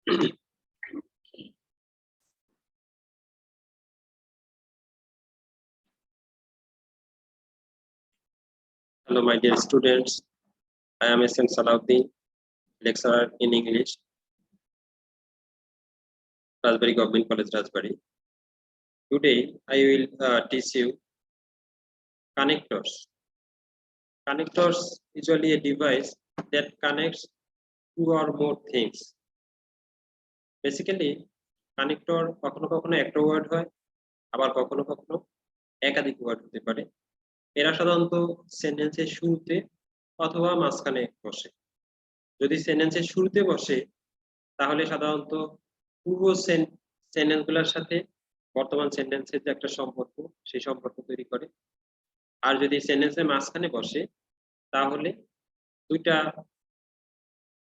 Hello, my dear students. I am S.N. Salahuddin, lecturer in English, Rajbari Government College, Rajbari. Today, I will teach you connectors. Connectors usually a device that connects two or more things. Basically, connector কখনো কখনো একটা word হয়, আবার কখনো কখনো একাধিক word হতে পারে। এরা সাধারণত সেন্টেন্সের শুরুতে অথবা মাঝখানে বসে। যদি সেন্টেন্সের শুরুতে বসে তাহলে সাধারণত পূর্ব সেন্টেন্সগুলোর সাথে বর্তমান সেন্টেন্সের যে একটা সম্পর্ক সেই সম্পর্ক তৈরি করে। আর যদি সেন্টেন্সের মাঝখানে বসে তাহলে দুইটা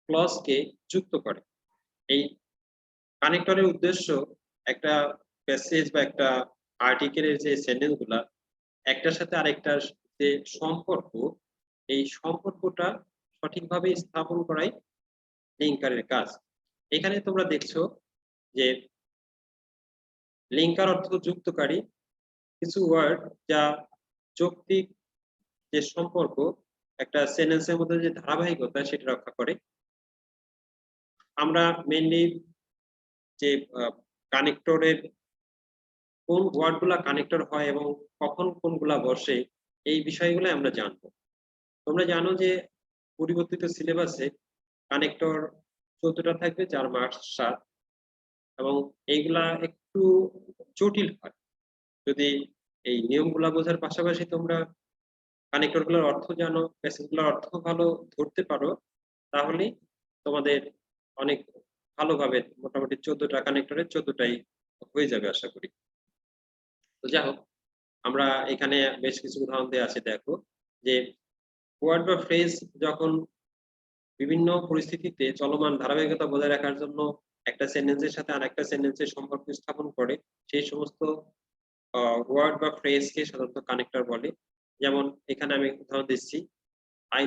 ক্লজকে যুক্ত করে। এই কানেক্টরের উদ্দেশ্য একটা প্যাসেজ বা একটা আর্টিকেলের যে সেন্টেন্সগুলা একটার সাথে আরেকটার যে সম্পর্ক, এই সম্পর্কটা সঠিকভাবে স্থাপন করাই লিঙ্কারের কাজ। এখানে তোমরা দেখছো যে লিঙ্কার অর্থ যুক্তকারী কিছু ওয়ার্ড যা যৌক্তিক যে সম্পর্ক একটা সেন্টেন্সের মধ্যে যে ধারাবাহিকতা সেটা রক্ষা করে। আমরা মেইনলি যে কানেক্টরের কোন ওয়ার্ডগুলা কানেক্টর হয় এবং কখন কোনগুলা বসে এই বিষয়গুলো আমরা জানবো। তোমরা জানো যে পরিবর্তিত সিলেবাসে কানেক্টর 14টা থাকবে, যার মার্কস 7, এবং এইগুলা একটু জটিল হয়। যদি এই নিয়মগুলা বোঝার পাশাপাশি তোমরা কানেক্টরগুলোর অর্থ জানো, প্যাসেজগুলোর অর্থ ভালো ধরতে পারো, তাহলে তোমাদের অনেক ভালোভাবে মোটামুটি 14টা কানেক্টরের 14টাই হয়ে যাবে আশা করি। তো যাই হোক, আমরা এখানে বেশ কিছু উদাহরণ দেওয়া আছে। দেখো যে ওয়ার্ড বা ফ্রেজ যখন বিভিন্ন পরিস্থিতিতে চলমান ধারাবাহিকতা বজায় রাখার জন্য একটা সেন্টেন্সের সাথে আরেকটা সেন্টেন্সের সম্পর্ক স্থাপন করে, সেই সমস্ত ওয়ার্ড বা ফ্রেজকে সাধারণত কানেক্টর বলে। যেমন এখানে আমি উদাহরণ দিচ্ছি, I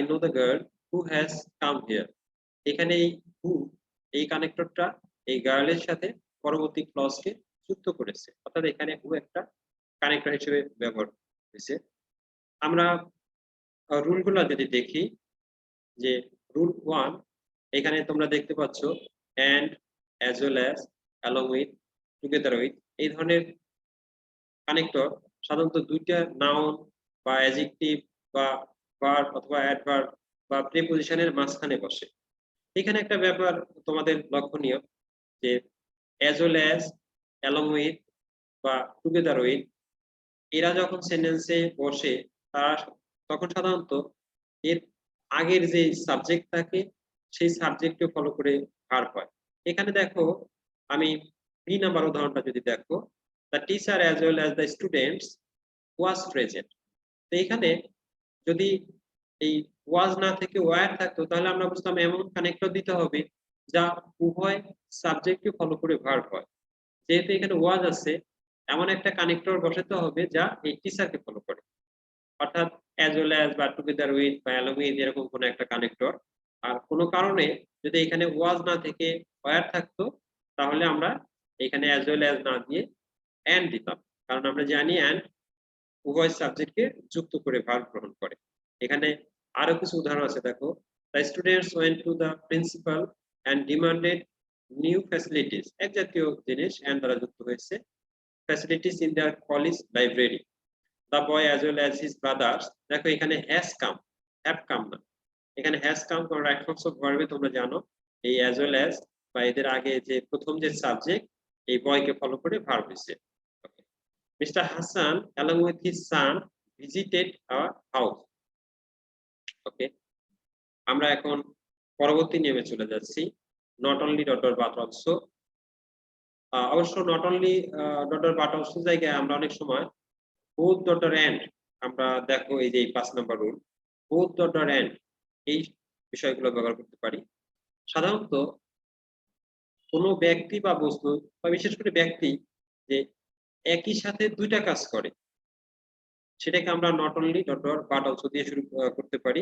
know the girl who has come here. এখানে এই হু, এই কানেক্টরটা এই গার্লের সাথে পরবর্তী ক্লজকে যুক্ত করেছে, অর্থাৎ এখানে হু একটা কানেক্টর হিসেবে ব্যবহার হয়েছে। আমরা রুলগুলো যদি দেখি, যে রুল 1, এখানে তোমরা দেখতে পাচ্ছ and, as well as, along with, together with, এই ধরনের কানেক্টর সাধারণত দুইটা নাউন বা অ্যাডজেক্টিভ বা ভার্ব অথবা অ্যাডভার্ব বা প্রিপজিশনের মাঝখানে বসে। এখানে একটা ব্যাপার তোমাদের লক্ষণীয় যে as well as, along with বা together with, এরা যখন সেন্টেন্সে বসে তারা তখন সাধারণত এর আগের যে সাবজেক্ট থাকে সেই সাবজেক্টকে ফলো করে ভার্ব হয়। এখানে দেখো, আমি বি নাম্বার উদাহরণটা যদি দেখো, the teacher as well as the students was present. তো এখানে যদি এই ওয়াজ না থেকে ওয়্যার থাকতো তাহলে আমরা বুঝতাম এমন কানেক্টর দিতে হবে যা উভয় সাবজেক্টকে ফলো করে ভার্ব হয়। যেহেতু এখানে ওয়াজ আছে, এমন একটা কানেক্টর বসাতে হবে যা এই টিচারকে ফলো করে, অর্থাৎ as well as বা together with বা along with এরকম কোনো একটা কানেক্টর। আর কোনো কারণে যদি এখানে was না থেকে were থাকতো তাহলে আমরা এখানে as well as না দিয়ে and দিতাম, কারণ আমরা জানি and উভয় সাবজেক্টকে যুক্ত করে ভার্ব গ্রহণ করে। এখানে আরো কিছু উদাহরণ আছে, দেখো, the students went to the principal and demanded new facilities, এক জাতীয় জিনিস and দ্বারা যুক্ত হয়েছে, facilities in their college library. The boy as well as his brothers, দেখো এখানে has come, have come না, এখানে has come কারণ রাইট ফর্মস অফ ভার্বে তোমরা জানো এই as well as বা এদের আগে যে প্রথম যে সাবজেক্ট এই বয়কে ফলো করে ভার্ব হইছে। Mr. Hassan along with his son visited our house. ওকে, আমরা এখন পরবর্তী নিয়মে চলে যাচ্ছি, not only dot dot but also। অবশ্য not only dot dot but also জায়গায় আমরা অনেক সময় both dot dot and, আমরা দেখো এই যে 5 number rule, both dot dot and এই বিষয়গুলো ব্যবহার করতে পারি। সাধারণত কোনো ব্যক্তি বা বস্তু বা বিশেষ করে ব্যক্তি যে একই সাথে দুইটা কাজ করে সেটাকে আমরা not only dot dot but also দিয়ে শুরু করতে পারি।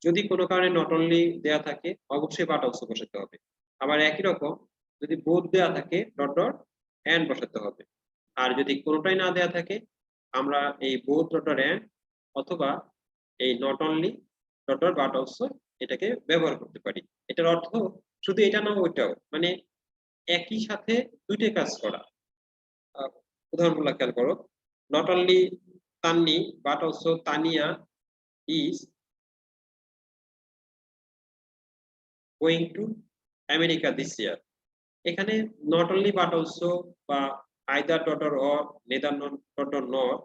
যদি কোনো কারণে নট অনলি দেয়া থাকে অবশ্যই বাট অলসো বসাতে হবে। আবার একই রকম যদি বোথ দেয়া থাকে ডট ডট এন্ড বসাতে হবে। আর যদি কোনোটাই না দেয়া থাকে আমরা এই বোথ ডট ডট এন্ড অথবা এই not only dot dot but also এটাকে ব্যবহার করতে পারি। এটার অর্থ শুধু এটা না ওইটাও, মানে একই সাথে দুইটা কাজ করা। উদাহরণগুলো খেয়াল করো। Not only Tanni but also Taniya is going to America this year. এখানে নট অনলি বাট অলসো বা either dot or neither dot nor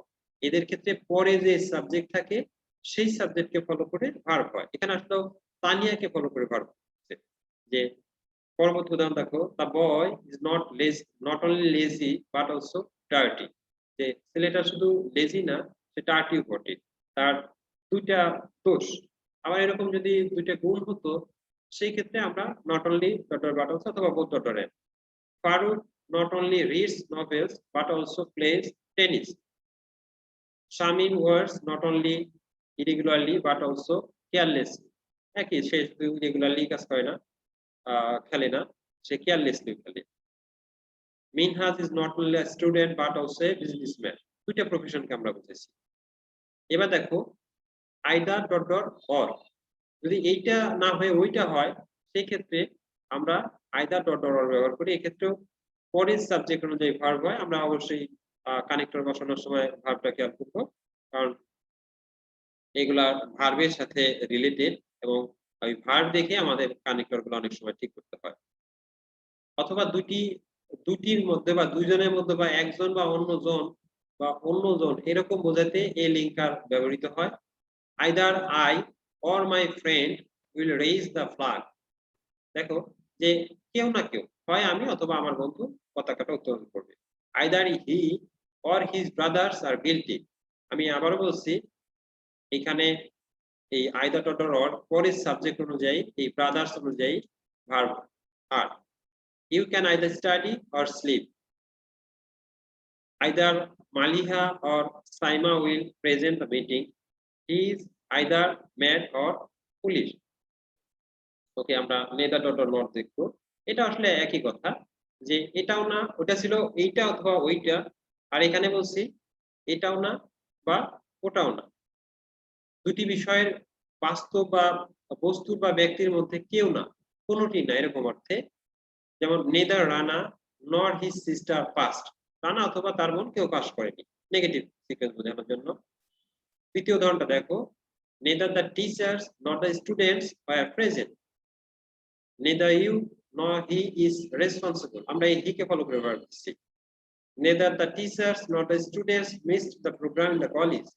এদের ক্ষেত্রে পরে যে সাবজেক্ট থাকে সেই সাবজেক্টকে ফলো করে ভার্ব হয়। এখানে আসলে তানিয়াকে ফলো করে ভার্ব হচ্ছে। যে পরবর্তী উদাহরণ দেখো, the boy is not only lazy but also dirty. যে ছেলেটা শুধু লেজি না, সে ডার্টিও বটে। তার দুইটা দোষ। আবার এরকম যদি দুইটা গুণ হতো সেই ক্ষেত্রে আমরা not only dot but also অথবা বোথ ডট এর। Faruk not only reads novels but also plays tennis. Shamim works not only irregularly but also carelessly. একই, সে শুধু রেগুলারলি কাজ করে না, খেলে না, সে কেয়ারলেসলি খেলে। Minhaj is not only a student but also a businessman. দুইটা প্রফেশনকে আমরা বুঝেছি। এবার দেখো আইদার ডট ডট অর, যদি এইটা না হয়ে ওইটা হয় সেই ক্ষেত্রে আমরা আইদার ডট ডট অর ব্যবহার করি। এক্ষেত্রেও পরের সাবজেক্ট অনুযায়ী ভার্ব হয়। আমরা অবশ্যই কানেক্টর বসানোর সময় ভার্বটা খেয়াল করবো, কারণ এগুলা ভার্বের সাথে রিলেটেড এবং ওই ভার্ব দেখে আমাদের কানেক্টর গুলো অনেক সময় ঠিক করতে হয়। অথবা দুটির মধ্যে বা দুইজনের মধ্যে বা একজন বা অন্যজন এরকম বোঝাতে এ লিঙ্কার ব্যবহৃত হয়। Either I or my friend will raise the flag. দেখো যে কেউ না কেউ, হয় আমি অথবা আমার বন্ধু পতাকাটা উত্তোলন করবে। Either he or his brothers are guilty. আমি আবারও বলছি, এখানে এই আইদার ডট অর পরের সাবজেক্ট অনুযায়ী এই ব্রাদার্স অনুযায়ী ভার্ব। আর you can either study or sleep. Either Maliha or Saima will present the meeting. He is either mad or police. Okay, আমরা নেদার ডট নট দেখবো। এটা আসলে একই কথা, যে এটাও না ওটা ছিল এইটা অথবা ওইটা, আর এখানে বলছি এটাও না বা ওটাও না। দুটি বিষয়ের বাস্তব বা বস্তুর বা ব্যক্তির মধ্যে কেউ না, কোনোটি না, এরকম অর্থে। যেমন নেদার রানা নর হিজ সিস্টার পাস্ট। রানা অথবা তার বোন কেউ পাস করেনি, নেগেটিভ সিকোয়েন্স বোঝানোর জন্য। তৃতীয় উদাহরণটা দেখো, neither the teachers not the students were present. neither you nor he is responsible. আমরা এই he কে ফলো করে ব্যবহার করছি। neither the teachers nor the students missed the program in the college.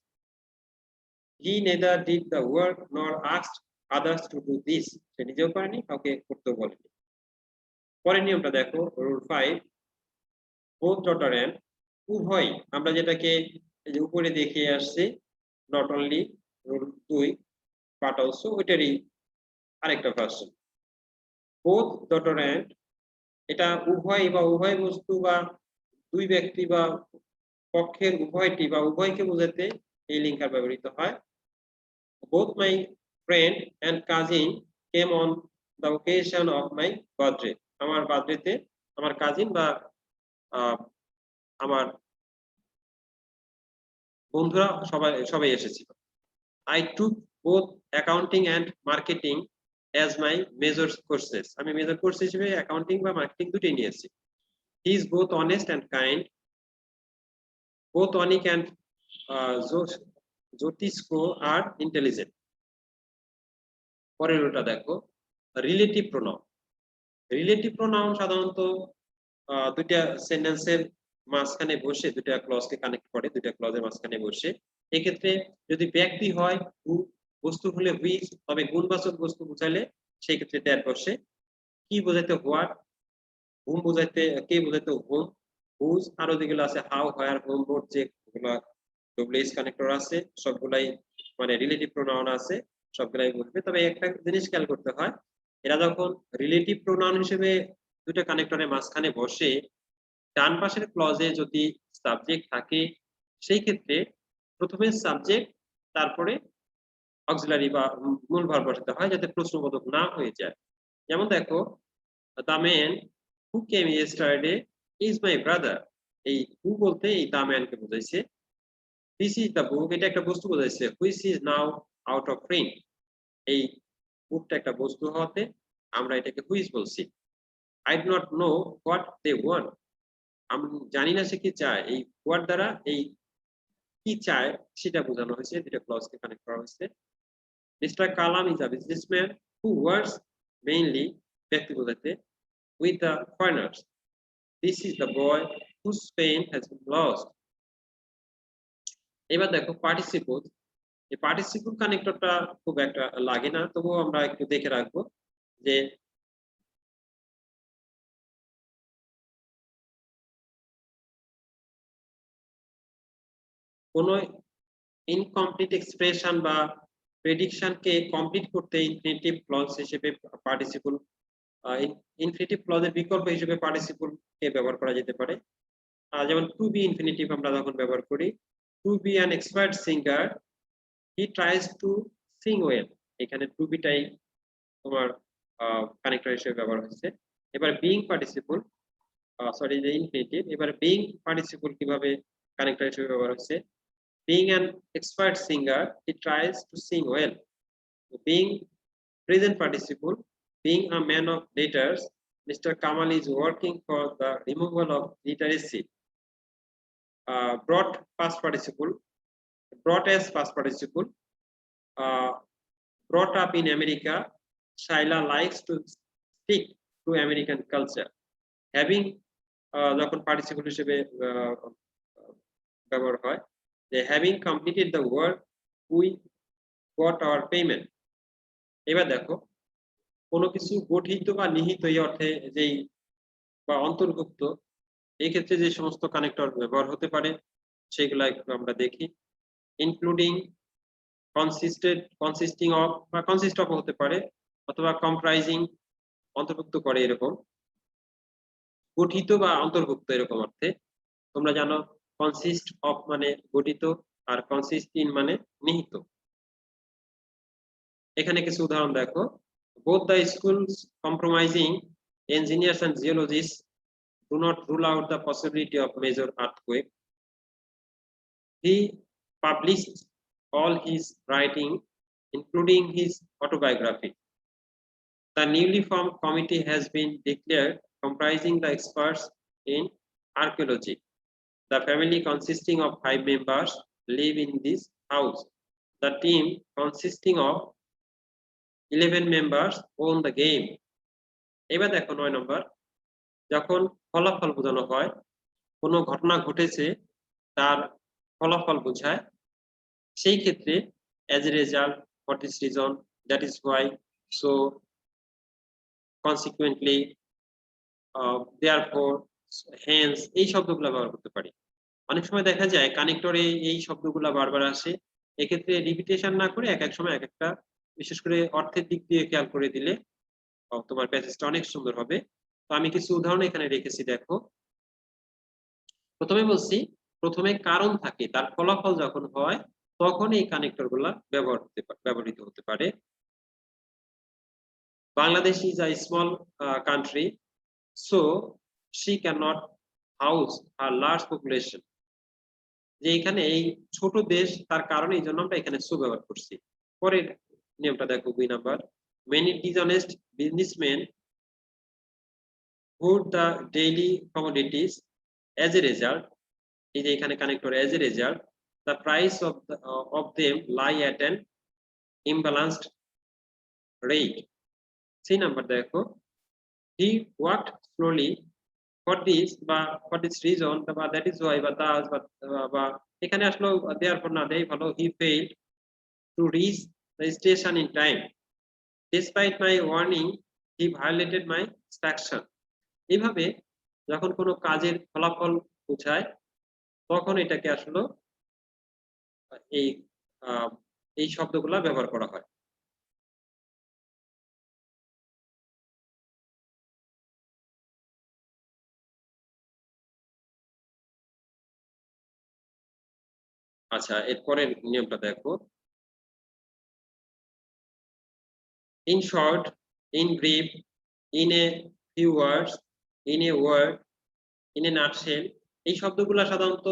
He neither did the work nor asked others to do this. সে নিজেও করেনি, কাউকে করতেও বলেনি। পরের নিয়মটা দেখো, rule 5, both dot or and, উভয়, আমরা যেটাকে এই যে উপরে দেখিয়ে আসছি not only rule 2 but also, ওইটারই আরেকটা version. both dot or and, এটা উভয় বা উভয় বস্তু বা দুই ব্যক্তি বা পক্ষের উভয়টি বা উভয়কে বোঝাতে এই লিঙ্কার ব্যবহৃত হয়। both my friend and cousin came on the occasion of my birthday. আমার বার্থডেতে আমার কাজিন বা আমার বন্ধুরা সবাই এসেছিল। I took both accounting and marketing as my major courses. আমি মেজর কোর্স হিসেবে অ্যাকাউন্টিং বা মার্কেটিং দুটোই নিয়েছি। He is both honest and kind. Both Onik and Jyotisko are intelligent. পরের ওটা দেখো, রিলেটিভ প্রোনাউন। রিলেটিভ প্রোনাউন সাধারণত দুইটা সেন্টেন্সের মাঝখানে বসে, দুইটা ক্লজকে কানেক্ট করে, দুইটা ক্লজের মাঝখানে বসে। এক্ষেত্রে যদি ব্যক্তি হয় হু, বস্তু হলে হুইচ, তবে গুণবাচক বস্তু বোঝালে সেই ক্ষেত্রে দ্যাট বসে। কি বোঝাইতে হোয়াট, হুম বোঝাইতে কে বোঝাইতে হুম, হুজ, আরো যেগুলো আছে হাউ, হোয়ার, হোম, বোট, যেগুলো ডব্লিউএইচ কানেক্টর আছে সবগুলাই মানে রিলেটিভ প্রোনাউন আছে, সবগুলাই বসবে। তবে একটা জিনিস খেয়াল করতে হয়, এরা যখন রিলেটিভ প্রোনাউন হিসেবে দুটো কানেক্টরের মাঝখানে বসে, ডান পাশের ক্লজে যদি সাবজেক্ট থাকে সেই ক্ষেত্রে প্রথমে সাবজেক্ট, তারপরে অক্সিলারি বা মূল ভার্ব বসাতে হয় যাতে প্রশ্নবোধক না হয়ে যায়। যেমন দেখো, the man who came yesterday is my brother. এই হু বলতে এই দ্য ম্যান কে বোঝাইছে। দিস ইজ দ্য বুক, এটা একটা বস্তু বোঝাইছে। Which is now out of print. এই বুকটা একটা বস্তু হওয়াতে আমরা এটাকে হুইচ বলছি। I do not know what they want. আমি জানি না সে কি চায়। এই হোয়াট দ্বারা এই কি চায় সেটা বোঝানো হয়েছে। ২ টা ক্লজকে কানেক্ট করা হয়েছে। Mister Kalam is a businessman who works mainly, ব্যক্তি বোঝাতে, with the foreigners. This is the boy whose pen has been lost. এবার দেখো পার্টিসিপল। এই পার্টিসিপল কানেক্টরটা খুব একটা লাগে না, তবুও আমরা একটু দেখে রাখবো যে কোন ইনকমপ্লিট এক্সপ্রেশন বা প্রেডিকশন কে কমপ্লিট করতে ইনফিনিটিভ ক্লজ হিসেবে পার্টিসিপল ইনফিনিটিভ ক্লজের বিকল্প হিসেবে পার্টিসিপল কে ব্যবহার করা যেতে পারে। যেমন টু বি ইনফিনিটিভ আমরা যখন ব্যবহার করি, to be an expert singer he tries to sing well. এখানে টু বিটাই তোমার কানেক্টর হিসেবে ব্যবহার হয়েছে। এবার বিইং পার্টিসিপল, সরি যে ইনফিনিটিভ, এবার বিইং পার্টিসিপল কিভাবে কানেক্টর হিসেবে ব্যবহার হচ্ছে। Being an expert singer, he tries to sing well. Being present participle, being a man of letters, Mr. Kamal is working for the removal of literacy. Brought past participle, brought as past participle, uh, brought up in America, Shaila likes to stick to American culture. Having যখন participle হিসেবে ব্যবহার হয়, যে having completed the work we got our payment. এবার দেখো, কোনো কিছু গঠিত বা নিহিত এই অর্থে যেই বা অন্তর্ভুক্ত, এই ক্ষেত্রে যে সমস্ত কানেক্টর ব্যবহার হতে পারে সেগুলা একটু আমরা দেখি। ইনক্লুডিং, কনসিস্টিং অফ বা কনসিস্ট অফ হতে পারে, অথবা কম্প্রাইজিং, অন্তর্ভুক্ত করে এরকম। গঠিত বা অন্তর্ভুক্ত এরকম অর্থে। তোমরা জানো কনসিস্ট অফ মানে গঠিত, আর কনসিস্ট ইন মানে নিহিত। এখানে কিছু উদাহরণ দেখো। both the schools compromising engineers and geologists do not rule out the possibility of major earthquake. He published all his writing, including his autobiography. The newly formed committee has been declared, comprising the experts in archaeology. The family consisting of 5 members live in this house. The team consisting of 11 members own the game. এবার দেখো 9 নম্বর, যখন ফলাফল বোঝানো হয়, কোনো ঘটনা ঘটেছে তার ফলাফল বোঝায়, সেই ক্ষেত্রে as a result, what is reason, that is why, so, consequently, therefore, hence এই শব্দগুলো ব্যবহার করতে পারি। অনেক সময় দেখা যায় কানেক্টরে এই শব্দগুলা বারবার আসে। এক্ষেত্রে রিপিটেশন না করে এক সময় একটা, বিশেষ করে অর্থের দিক দিয়ে খেয়াল করে দিলে তোমার প্যাসেজটা অনেক সুন্দর হবে। তো আমি কিছু উদাহরণ এখানে রেখেছি দেখো। প্রথমে বলছি, প্রথমে কারণ থাকে, তার ফলাফল যখন হয় তখন এই কানেক্টর গুলা ব্যবহৃত হতে পারে। Bangladesh is a small country, so she can not house a large population. যে এখানে এই ছোট দেশ, তার কারণে এই জন্য আমরা এখানে সো ব্যবহার করছি। পরের নিয়মটা দেখো 2 number. Many dishonest businessman hoard the daily commodities. As a result, এই যে এখানে connector as a result, the price of them lie at an imbalanced rate. 3 number দেখো, he worked slowly for this বা for this reason বা that is why বা thus বা এখানে আসলো therefore না দেই ভালো, he failed to reach the station in time. Despite my warning, he violated my instruction. এইভাবে যখন কোনো কাজের ফলাফল বোঝায় তখন এটাকে আসলে এই এই শব্দগুলা ব্যবহার করা হয়। আচ্ছা, এরপরের নিয়মটা দেখো। in short, in brief, in a few words, in a word, in a nutshell, এই শব্দগুলো সাধারণত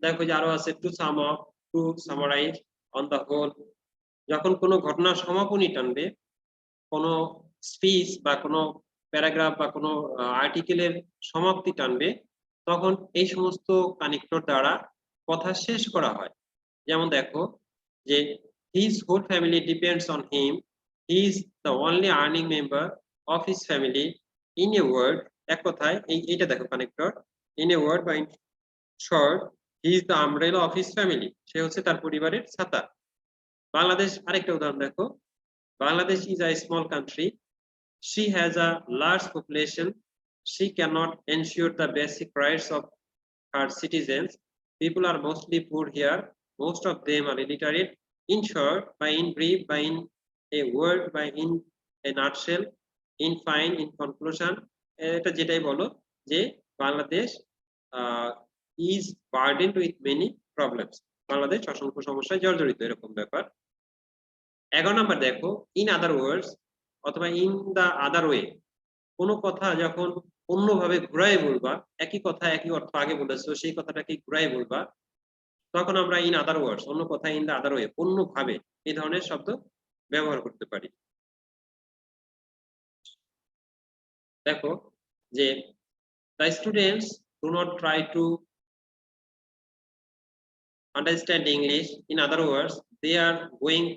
দেখো যে আরো আছে to sum up, to summarise, on the whole. যখন কোনো ঘটনার সমাপনী টানবে, কোনো স্পিচ বা কোনো প্যারাগ্রাফ বা কোনো আর্টিকেলের সমাপ্তি টানবে, তখন এই সমস্ত কানেক্টর দ্বারা কথা শেষ করা হয়। যেমন দেখো যে his whole family depends on him, he is the only earning member of his family, in a word, এক কথায় এইটা দেখো কানেক্টর, in a word বা in short, he is the umbrella of his family, সে হচ্ছে তার পরিবারের ছাতা। বাংলাদেশ আরেকটা উদাহরণ দেখো, Bangladesh is a small country, she has a large population, she cannot ensure the basic rights of her citizens, people are mostly poor here, most of them are illiterate, in short, by in brief, by in a word, by in a nutshell, in fine, in conclusion, এটা যেটাই বলো যে Bangladesh is burdened with many problems, Bangladesh অসংখ্য সমস্যায় জর্জরিত, এরকম ব্যাপার। 11 number দেখো, ইন আদার ওয়ার্ডস অথবা ইন দা আদার ওয়ে, কোনো কথা যখন অন্যভাবে ঘুরায় বলবা, একই কথা একই অর্থ আগে বলেছো সেই কথাটাকে ঘুরায় বলবা, তখন আমরা ইন আদার ওয়ার্ডস, অন্য কথা, ইন দা আদার ওয়ে, অন্যভাবে, এই ধরনের শব্দ ব্যবহার করতে পারি। দেখো যে the students do not try to understand English, in other words, they are going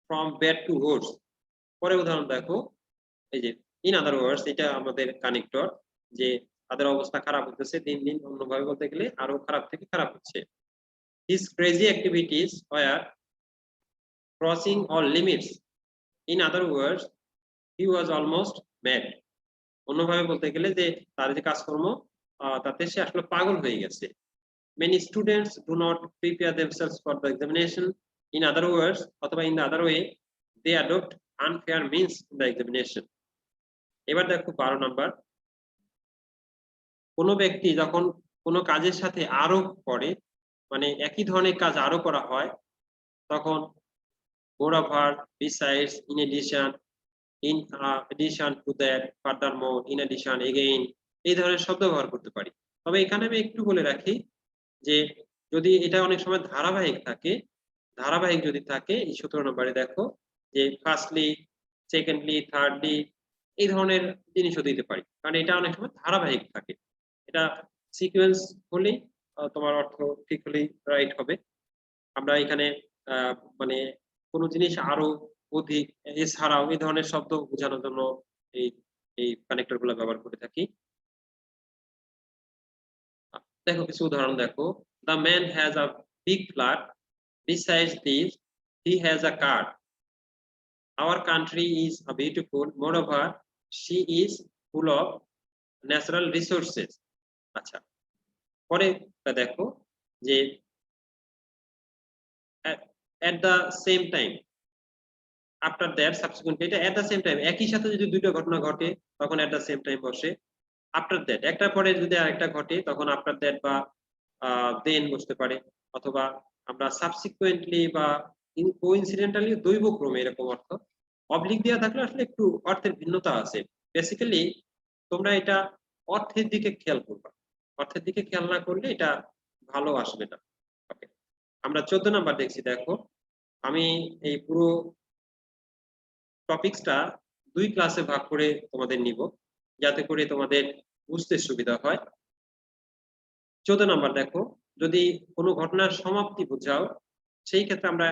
from bad to worse। পরে উদাহরণ দেখো, এই যে ইন আদার ওয়ার্ডস, এটা আমাদের কানেক্টর, যে তাদের অবস্থা খারাপ হতেছে দিন দিন, অন্যভাবে বলতে গেলে আরো খারাপ থেকে খারাপ হচ্ছে। His crazy activities were crossing all limits, in other words, he was almost mad। অন্যভাবে বলতে গেলে যে তার যে কাজকর্ম, তাতে সে আসলে পাগল হয়ে গেছে। Many students do not prepare themselves for the examination, in other words, অথবা in the other way, they adopt unfair means in the examination। এবার দেখো 12 নাম্বার, কোনো ব্যক্তি যখন কোনো কাজের সাথে আরো করে, মানে একই ধরনের কাজ আরো করা হয়, তখন moreover, besides, in addition, in addition to that, furthermore, in addition, again, এই ধরনের শব্দ ব্যবহার করতে পারি। তবে এখানে আমি একটু বলে রাখি যে যদি এটা অনেক সময় ধারাবাহিক থাকে, ধারাবাহিক যদি থাকে, এই 17 নম্বরে দেখো যে ফার্স্টলি, সেকেন্ডলি, থার্ডলি, এই ধরনের জিনিসও দিতে পারি, কারণ এটা অনেক সময় ধারাবাহিক থাকে। এটা সিকোয়েন্স হলেই তোমার অর্থ ঠিক হলেই রাইট হবে। আমরা এখানে মানে কোনো জিনিস আরো, অধিক, এছাড়াও, এই ধরনের শব্দ বোঝানোর জন্য এই এই কানেক্টর গুলো ব্যবহার করে থাকি। দেখো কিছু উদাহরণ দেখো, the man has a big flat, besides this he has a car, our country is a beautiful, moreover she is full of natural resources। আচ্ছা, পরে দেখো যে at the same time, after that, subsequently, এটা at the same time, একই সাথে যদি দুইটা ঘটনা ঘটে তখন at the same time বসে। after that, একটার পরে যদি আরেকটা ঘটে তখন after that বা then বসতে পারে, অথবা আমরা সাবসিকুয়েন্টলি বা কোইন্সিডেন্টালি, দৈবক্রমে, এরকম অর্থ। অবলিক দেওয়া থাকলে আসলে একটু অর্থের ভিন্নতা আছে। বেসিক্যালি তোমরা এটা অর্থের দিকে খেয়াল করবা, অর্থের দিকে খেয়াল না করলে এটা ভালো আসবে না। ওকে, আমরা 14 নাম্বার দেখছি। দেখো আমি এই পুরো টপিকসটা 2 ক্লাসে ভাগ করে তোমাদের নিব, যাতে করে তোমাদের বুঝতে সুবিধা হয়। 14 নাম্বার দেখো, যদি কোনো ঘটনার সমাপ্তি বোঝাও, সেই ক্ষেত্রে আমরা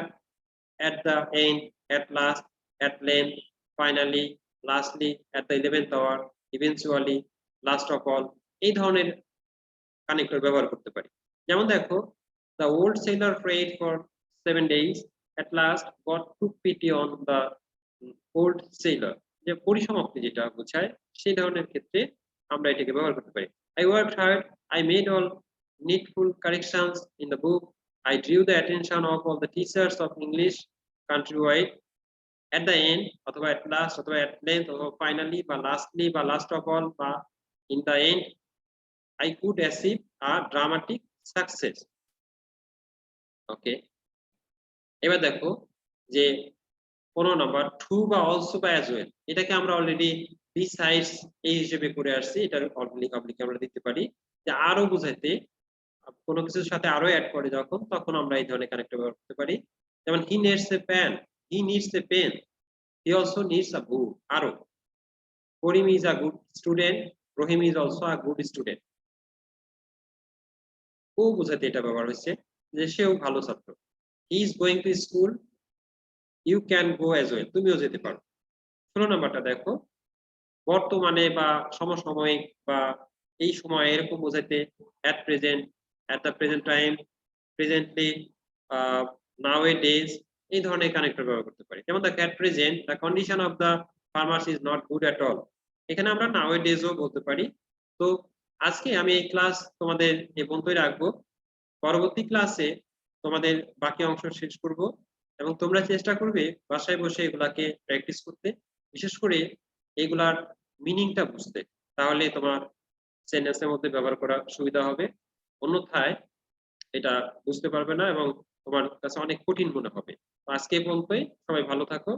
at the end, at last, at length, finally, lastly, at the 11th hour, eventually, last of all, এই ধরনের কানেক্টর ব্যবহার করতে পারি। যেমন দেখো, the old sailor prayed for 7 days, at last God took pity on the old sailor, যে পরিসমাপ্তি যেটা বোঝায়, সেই ধরনের ক্ষেত্রে আমরা এটাকে ব্যবহার করতে পারি। I worked hard, I made all needful corrections in the book, I drew the attention of all the teachers of English countrywide, at the end, অথবা at last, অথবা at length, অথবা finally, বা lastly, বা last of all, বা in the end, I could achieve a dramatic success। ওকে, এবার দেখো যে 15 number true বা অলসো বা অ্যাজ ওয়েল, এটাকে আমরা অলরেডি বিসাইডস এই হিসেবে করে আসছি। এটার অবলিক আমরা দিতে পারি যে আরো বুঝাইতে কোনো কিছুর সাথে আরো এড করে যখন, তখন আমরা এই ধরনের কানেক্টর ব্যবহার করতে পারি। যেমন he needs a pen, he needs a pen, he also needs a book. আরো Karim is a good student, Rahim is also a good student. ও বোঝাতে এটা ব্যবহার হয়েছে যে সেও ভালো ছাত্র। He is going to school, you can go as well, তুমিও যেতে পারো। 16 নাম্বারটা দেখো, বর্তমানে বা সমসাময়িক বা এই সময় এরকম বোঝাইতে at present, at the present time, presently, nowadays, এই ধরনের কানেক্টর ব্যবহার করতে পারি। যেমন দেখো at present the condition of the farmers is not good at all, এখানে আমরা নাও এ ডেজও বলতে পারি। তো আজকে আমি এই ক্লাস তোমাদের এ পর্যন্তই রাখবো। পরবর্তী ক্লাসে তোমাদের বাকি অংশ শেষ করব এবং তোমরা চেষ্টা করবে বাসায় বসে এগুলাকে প্র্যাকটিস করতে, বিশেষ করে এগুলার মিনিংটা বুঝতে। তাহলে তোমার সেন্টেন্সের মধ্যে ব্যবহার করা সুবিধা হবে। অন্যথায় এটা বুঝতে পারবে না এবং তোমার কাছে অনেক কঠিন মনে হবে। তো আজকে এই পর্যন্তই। সবাই ভালো থাকো।